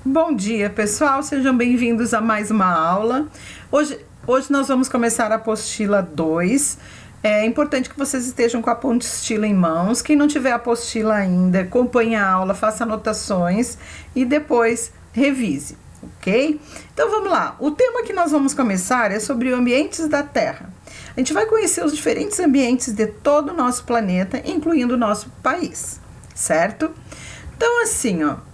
Bom dia, pessoal, sejam bem-vindos a mais uma aula. Hoje nós vamos começar a apostila 2. É importante que vocês estejam com a apostila em mãos. Quem não tiver a apostila ainda, acompanhe a aula, faça anotações e depois revise, ok? Então vamos lá. O tema que nós vamos começar é sobre ambientes da Terra. A gente vai conhecer os diferentes ambientes de todo o nosso planeta, incluindo o nosso país, certo? Então assim, ó.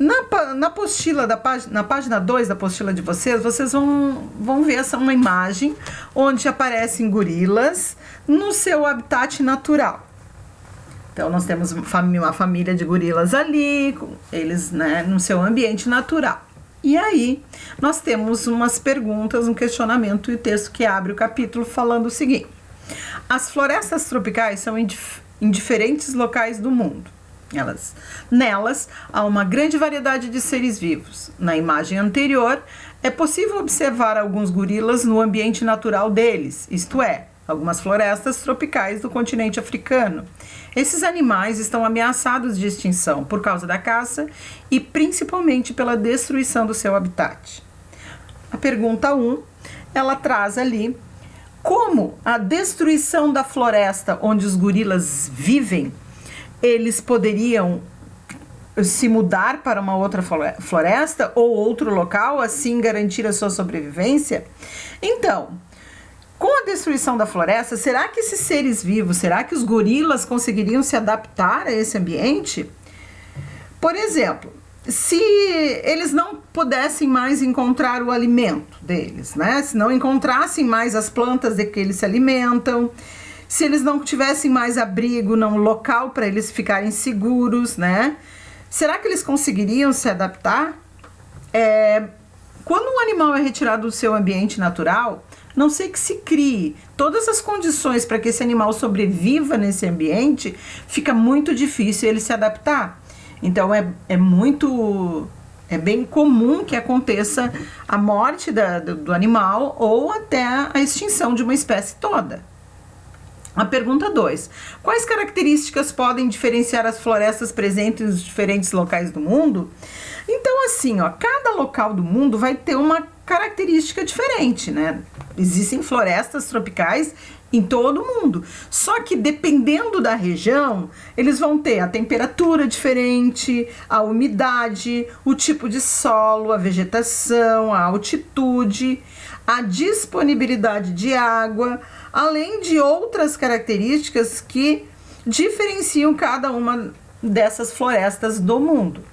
Na apostila, na página 2 da apostila de vocês vão ver uma imagem onde aparecem gorilas no seu habitat natural. Então, nós temos uma família de gorilas ali, eles, né, no seu ambiente natural. E aí, nós temos umas perguntas, um questionamento e o texto que abre o capítulo falando o seguinte: as florestas tropicais são em diferentes locais do mundo. Nelas há uma grande variedade de seres vivos. Na imagem anterior, é possível observar alguns gorilas no ambiente natural deles, isto é, algumas florestas tropicais do continente africano. Esses animais estão ameaçados de extinção por causa da caça e principalmente pela destruição do seu habitat. A pergunta 1, ela traz ali como a destruição da floresta onde os gorilas vivem, eles poderiam se mudar para uma outra floresta ou outro local, assim garantir a sua sobrevivência? Então, com a destruição da floresta, será que esses seres vivos, será que os gorilas conseguiriam se adaptar a esse ambiente? Por exemplo, se eles não pudessem mais encontrar o alimento deles, né? Se não encontrassem mais as plantas de que eles se alimentam, se eles não tivessem mais abrigo, não local para eles ficarem seguros, né? Será que eles conseguiriam se adaptar? Quando um animal é retirado do seu ambiente natural, não sei que se crie todas as condições para que esse animal sobreviva nesse ambiente, fica muito difícil ele se adaptar. Então é bem comum que aconteça a morte do animal ou até a extinção de uma espécie toda. A pergunta 2. Quais características podem diferenciar as florestas presentes nos diferentes locais do mundo? Então, assim, ó, cada local do mundo vai ter uma característica diferente, né? Existem florestas tropicais em todo o mundo. Só que dependendo da região, eles vão ter a temperatura diferente, a umidade, o tipo de solo, a vegetação, a altitude, a disponibilidade de água, além de outras características que diferenciam cada uma dessas florestas do mundo.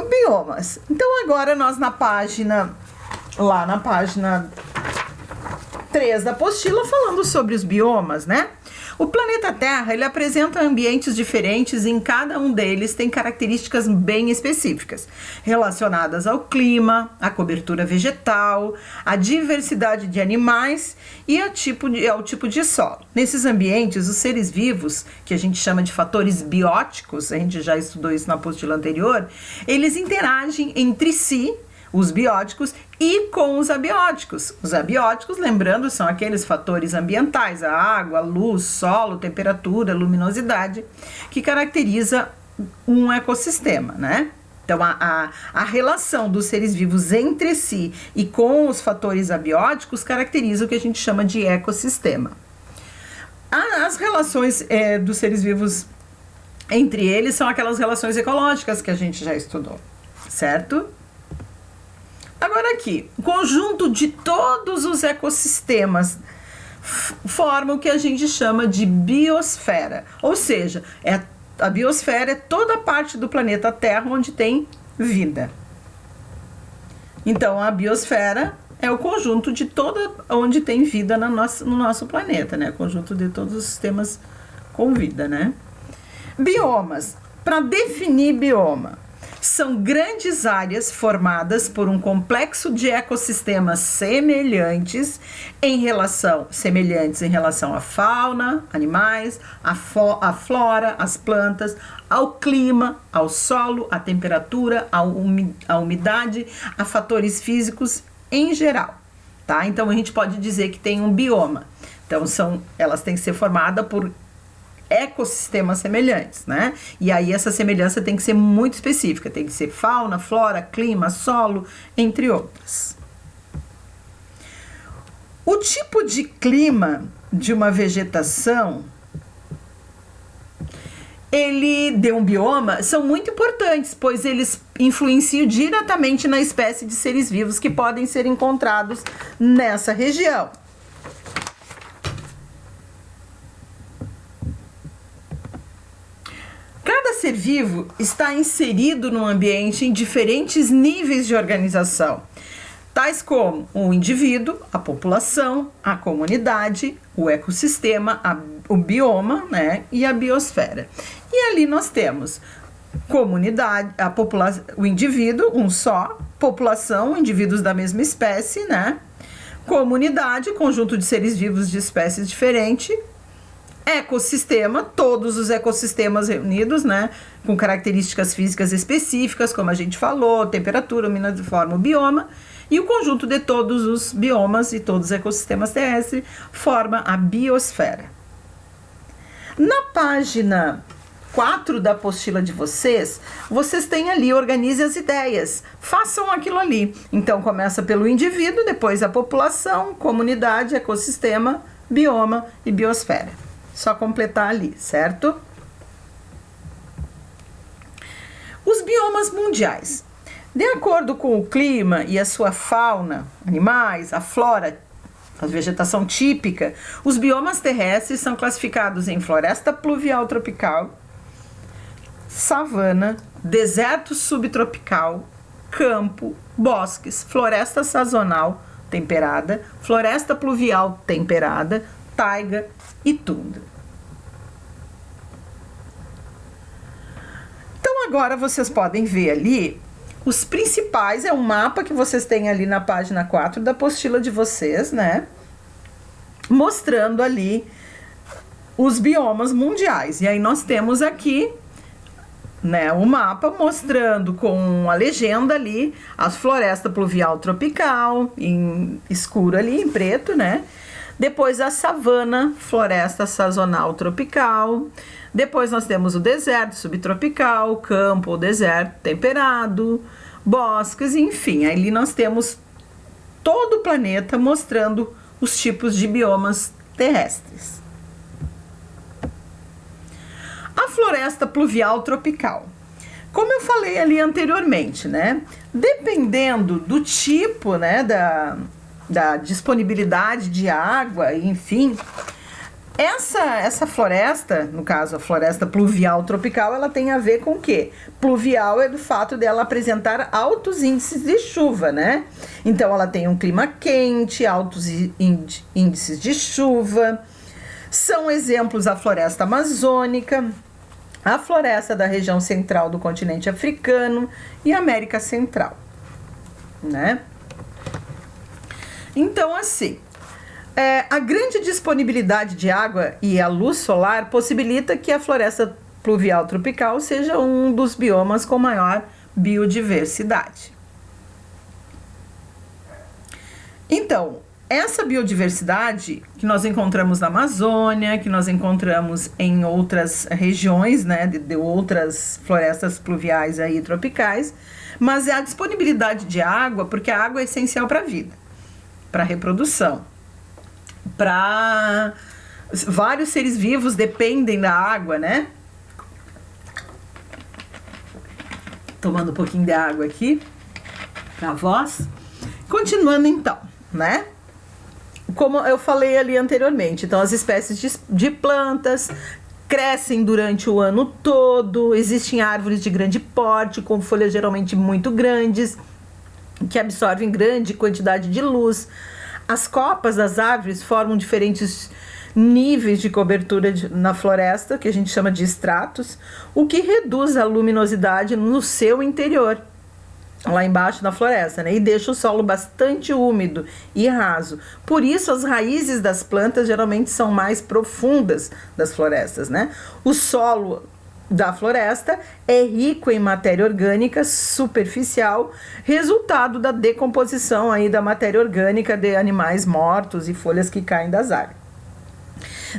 Biomas. Então agora nós na página 3 da apostila falando sobre os biomas, né? O planeta Terra, ele apresenta ambientes diferentes e em cada um deles tem características bem específicas, relacionadas ao clima, à cobertura vegetal, à diversidade de animais e ao tipo de solo. Nesses ambientes, os seres vivos, que a gente chama de fatores bióticos, a gente já estudou isso na apostila anterior, eles interagem entre si, os bióticos, e com os abióticos. Os abióticos, lembrando, são aqueles fatores ambientais, a água, a luz, solo, temperatura, luminosidade, que caracteriza um ecossistema, né? Então, a relação dos seres vivos entre si e com os fatores abióticos caracteriza o que a gente chama de ecossistema. As relações dos seres vivos entre eles são aquelas relações ecológicas que a gente já estudou, certo? Agora aqui, o conjunto de todos os ecossistemas forma o que a gente chama de biosfera, ou seja, a biosfera é toda a parte do planeta Terra onde tem vida. Então, a biosfera é o conjunto de onde tem vida no nosso planeta, né? O conjunto de todos os sistemas com vida, né? Biomas. Para definir bioma, são grandes áreas formadas por um complexo de ecossistemas semelhantes em relação à fauna, animais, à flora, às plantas, ao clima, ao solo, à temperatura, à umidade, a fatores físicos em geral, tá? Então a gente pode dizer que tem um bioma. Então elas têm que ser formadas por ecossistemas semelhantes, né? E aí essa semelhança tem que ser muito específica, tem que ser fauna, flora, clima, solo, entre outras. O tipo de clima de uma vegetação, ele de um bioma, são muito importantes, pois eles influenciam diretamente na espécie de seres vivos que podem ser encontrados nessa região. Cada ser vivo está inserido no ambiente em diferentes níveis de organização, tais como o indivíduo, a população, a comunidade, o ecossistema, o bioma, né, e a biosfera. E ali nós temos comunidade, o indivíduo, um só, população, indivíduos da mesma espécie, né, comunidade, conjunto de seres vivos de espécies diferentes, ecossistema, todos os ecossistemas reunidos, né, com características físicas específicas, como a gente falou, temperatura, umidade, forma, o bioma, e o conjunto de todos os biomas e todos os ecossistemas terrestres forma a biosfera. Na página 4 da apostila de vocês têm ali, organize as ideias, façam aquilo ali. Então começa pelo indivíduo, depois a população, comunidade, ecossistema, bioma e biosfera. Só completar ali, certo? Os biomas mundiais. De acordo com o clima e a sua fauna, animais, a flora, a vegetação típica, os biomas terrestres são classificados em floresta pluvial tropical, savana, deserto subtropical, campo, bosques, floresta sazonal temperada, floresta pluvial temperada, taiga e tundra. Então agora vocês podem ver ali os principais, é um mapa que vocês têm ali na página 4 da apostila de vocês, né? Mostrando ali os biomas mundiais. E aí nós temos aqui, né, o mapa mostrando com a legenda ali a floresta pluvial tropical, em escuro ali, em preto, né? Depois a savana, floresta sazonal tropical. Depois nós temos o deserto subtropical, campo ou deserto temperado, bosques, enfim. Ali nós temos todo o planeta mostrando os tipos de biomas terrestres. A floresta pluvial tropical. Como eu falei ali anteriormente, né? Dependendo do tipo, né, da disponibilidade de água, enfim, essa floresta, no caso a floresta pluvial tropical, ela tem a ver com o quê? Pluvial é do fato dela apresentar altos índices de chuva, né? Então ela tem um clima quente, altos índices de chuva. São exemplos a floresta amazônica, a floresta da região central do continente africano e América Central, né? Então, assim, a grande disponibilidade de água e a luz solar possibilita que a floresta pluvial tropical seja um dos biomas com maior biodiversidade. Então, essa biodiversidade que nós encontramos na Amazônia, que nós encontramos em outras regiões, né, de outras florestas pluviais aí tropicais, mas é a disponibilidade de água, porque a água é essencial para a vida, para a reprodução, para vários seres vivos dependem da água, né? Tomando um pouquinho de água aqui para voz. Continuando então, né? Como eu falei ali anteriormente, então as espécies de plantas crescem durante o ano todo, existem árvores de grande porte, com folhas geralmente muito grandes, que absorvem grande quantidade de luz. As copas das árvores formam diferentes níveis de cobertura na floresta, que a gente chama de estratos, o que reduz a luminosidade no seu interior, lá embaixo da floresta, né? E deixa o solo bastante úmido e raso. Por isso, as raízes das plantas geralmente são mais profundas das florestas, né? O solo da floresta é rico em matéria orgânica superficial, resultado da decomposição aí da matéria orgânica de animais mortos e folhas que caem das árvores.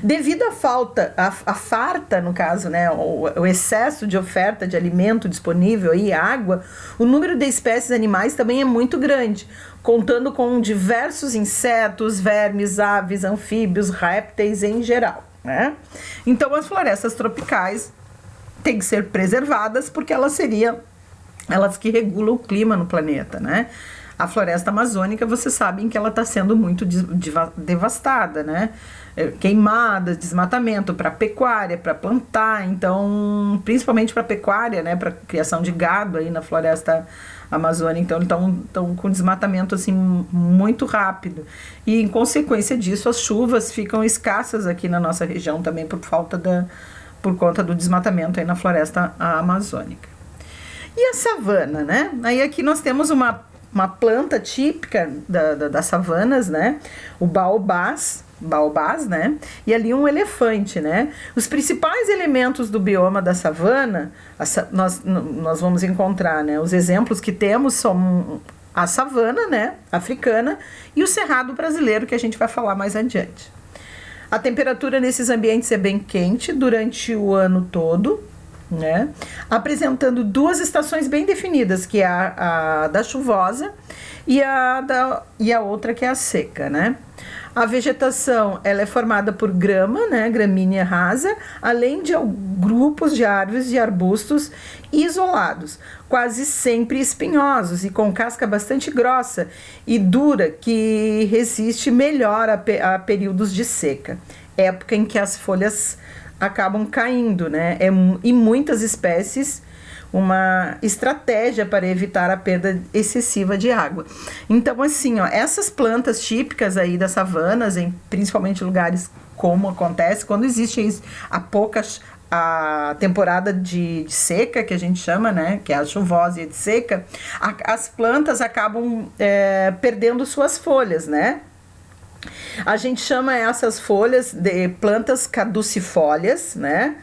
Devido à falta, a farta, no caso, né, o excesso de oferta de alimento disponível e água, o número de espécies animais também é muito grande, contando com diversos insetos, vermes, aves, anfíbios, répteis em geral, né? Então, as florestas tropicais têm que ser preservadas porque elas que regulam o clima no planeta, né? A floresta amazônica, vocês sabem que ela está sendo muito devastada, né? Queimadas, desmatamento para pecuária, para plantar, então, principalmente para pecuária, né? Para criação de gado aí na floresta amazônica, então estão com desmatamento assim muito rápido. E em consequência disso, as chuvas ficam escassas aqui na nossa região também por conta do desmatamento aí na floresta amazônica. E a savana, né? Aí aqui nós temos uma planta típica das savanas, né? O baobás, né? E ali um elefante, né? Os principais elementos do bioma da savana, nós vamos encontrar, né? Os exemplos que temos são a savana, né? Africana e o cerrado brasileiro, que a gente vai falar mais adiante. A temperatura nesses ambientes é bem quente durante o ano todo, né? Apresentando duas estações bem definidas, que é a da chuvosa e a outra que é a seca, né? A vegetação ela é formada por grama, né, gramínea rasa, além de grupos de árvores e arbustos isolados, quase sempre espinhosos e com casca bastante grossa e dura, que resiste melhor a períodos de seca, época em que as folhas acabam caindo, né? E muitas espécies uma estratégia para evitar a perda excessiva de água. Então, assim, ó, essas plantas típicas aí das savanas, principalmente lugares como acontece, quando existe a temporada de seca, que a gente chama, né, que é a chuvosa e a de seca, as plantas acabam perdendo suas folhas, né? A gente chama essas folhas de plantas caducifólias, né?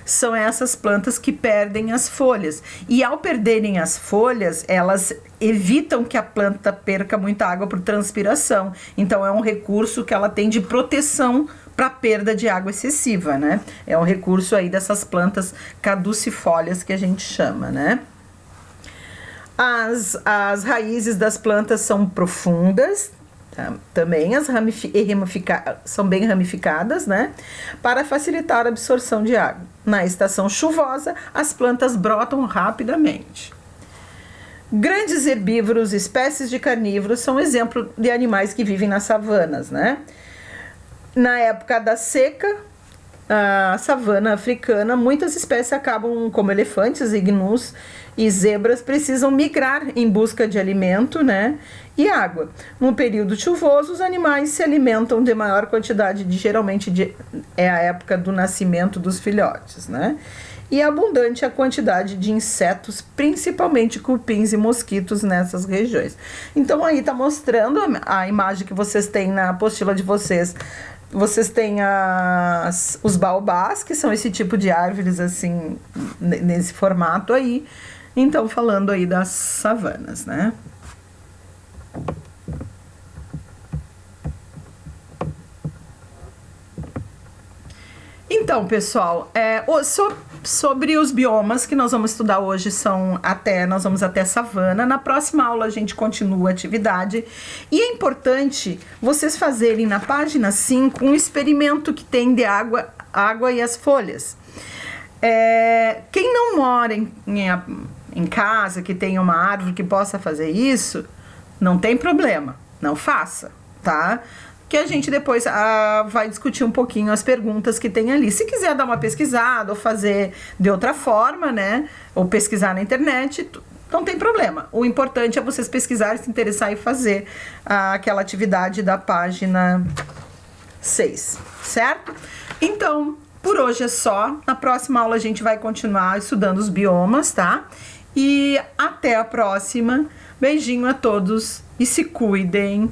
São essas plantas que perdem as folhas. E ao perderem as folhas, elas evitam que a planta perca muita água por transpiração. Então, é um recurso que ela tem de proteção para perda de água excessiva, né? É um recurso aí dessas plantas caducifólias que a gente chama, né? As raízes das plantas são profundas, também são bem ramificadas, né? Para facilitar a absorção de água. Na estação chuvosa, as plantas brotam rapidamente. Grandes herbívoros, espécies de carnívoros, são exemplo de animais que vivem nas savanas, né? Na época da seca, a savana africana, muitas espécies acabam, como elefantes, gnus e zebras, precisam migrar em busca de alimento, né, e água. No período chuvoso, os animais se alimentam de maior quantidade, é a época do nascimento dos filhotes, né, e é abundante a quantidade de insetos, principalmente cupins e mosquitos nessas regiões. Então aí está mostrando a imagem que vocês têm na apostila de vocês. Vocês têm os baobás, que são esse tipo de árvores assim, nesse formato aí. Então, falando aí das savanas, né? Então, pessoal, sobre os biomas que nós vamos estudar hoje nós vamos até savana. Na próxima aula a gente continua a atividade. E é importante vocês fazerem na página 5 um experimento que tem de água e as folhas. Quem não mora em casa, que tenha uma árvore que possa fazer isso, não tem problema, não faça, tá? Que a gente depois vai discutir um pouquinho as perguntas que tem ali. Se quiser dar uma pesquisada ou fazer de outra forma, né? Ou pesquisar na internet, não tem problema. O importante é vocês pesquisarem, se interessar e fazer aquela atividade da página 6, certo? Então, por hoje é só. Na próxima aula a gente vai continuar estudando os biomas, tá? E até a próxima. Beijinho a todos e se cuidem.